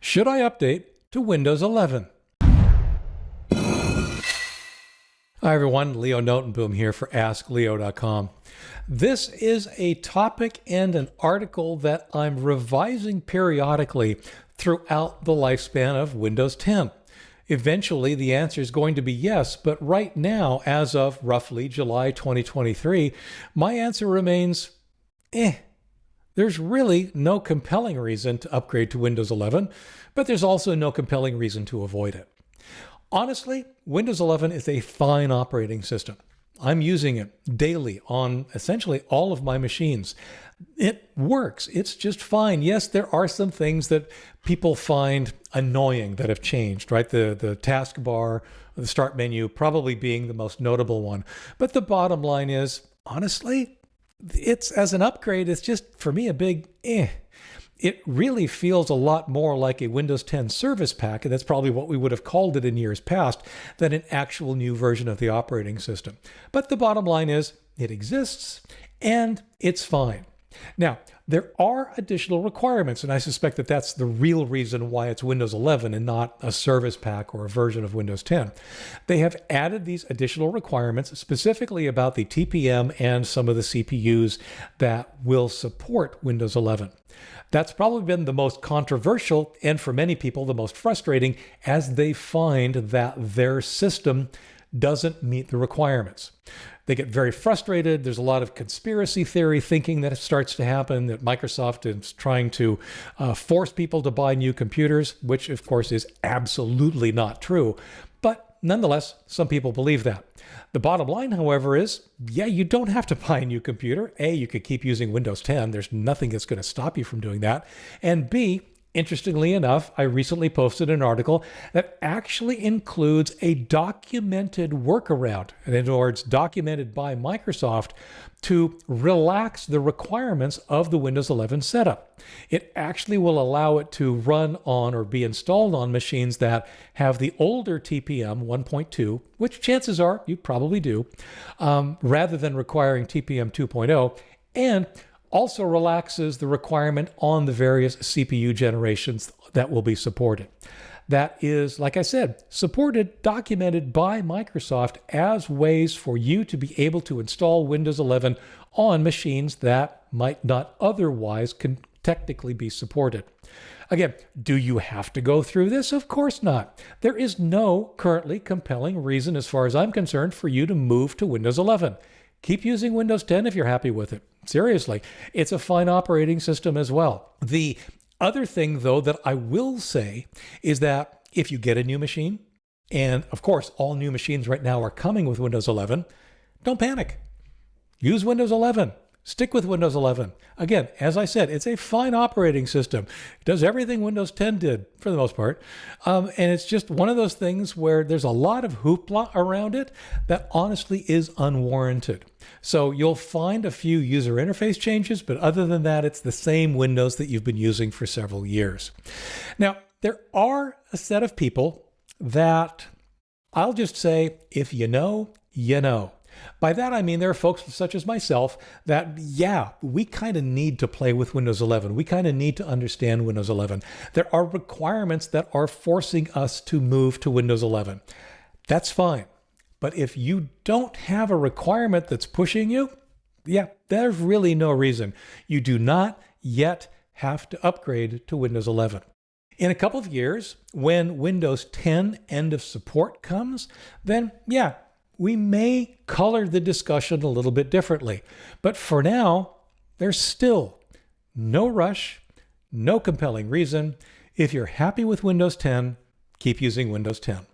Should I update to Windows 11? Hi everyone, Leo Notenboom here for askleo.com. This is a topic and an article that I'm revising periodically throughout the lifespan of Windows 10. Eventually the answer is going to be yes, but right now, as of roughly July 2023, my answer remains There's really no compelling reason to upgrade to Windows 11, but there's also no compelling reason to avoid it. Honestly, Windows 11 is a fine operating system. I'm using it daily on essentially all of my machines. It works. It's just fine. Yes, there are some things that people find annoying that have changed, right? The taskbar, the start menu probably being the most notable one. But the bottom line is, honestly, it's as an upgrade, it's just for me a big It really feels a lot more like a Windows 10 service pack, and that's probably what we would have called it in years past, than an actual new version of the operating system. But the bottom line is it exists and it's fine. Now, there are additional requirements, and I suspect that that's the real reason why it's Windows 11 and not a service pack or a version of Windows 10. They have added these additional requirements specifically about the TPM and some of the CPUs that will support Windows 11. That's probably been the most controversial and for many people the most frustrating, as they find that their system doesn't meet the requirements. They get very frustrated. There's a lot of conspiracy theory thinking that starts to happen, that Microsoft is trying to force people to buy new computers, which of course is absolutely not true. But nonetheless, some people believe that. The bottom line, however, is, yeah, you don't have to buy a new computer. A, you could keep using Windows 10. There's nothing that's going to stop you from doing that. And B, interestingly enough, I recently posted an article that actually includes a documented workaround, in other words, documented by Microsoft, to relax the requirements of the Windows 11 setup. It actually will allow it to run on or be installed on machines that have the older TPM 1.2, which chances are you probably do, rather than requiring TPM 2.0, and also relaxes the requirement on the various CPU generations that will be supported. That is, like I said, supported, documented by Microsoft as ways for you to be able to install Windows 11 on machines that might not otherwise technically be supported. Again, do you have to go through this? Of course not. There is no currently compelling reason, as far as I'm concerned, for you to move to Windows 11. Keep using Windows 10 if you're happy with it. Seriously, it's a fine operating system as well. The other thing, though, that I will say is that if you get a new machine, and of course, all new machines right now are coming with Windows 11, don't panic. Use Windows 11. Stick with Windows 11. Again, as I said, it's a fine operating system. It does everything Windows 10 did, for the most part. And it's just one of those things where there's a lot of hoopla around it that honestly is unwarranted. So you'll find a few user interface changes, but other than that, it's the same Windows that you've been using for several years. Now, there are a set of people that I'll just say, if you know, you know. By that, I mean there are folks such as myself that, yeah, we kind of need to play with Windows 11. We kind of need to understand Windows 11. There are requirements that are forcing us to move to Windows 11. That's fine. But if you don't have a requirement that's pushing you, yeah, there's really no reason. You do not yet have to upgrade to Windows 11. In a couple of years, when Windows 10 end of support comes, then yeah, we may color the discussion a little bit differently. But for now, there's still no rush, no compelling reason. If you're happy with Windows 10, keep using Windows 10.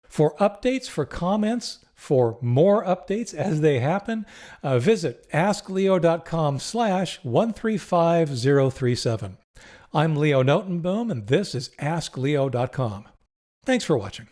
For updates, for comments, for more updates as they happen, visit askleo.com/135037. I'm Leo Notenboom, and this is askleo.com. Thanks for watching.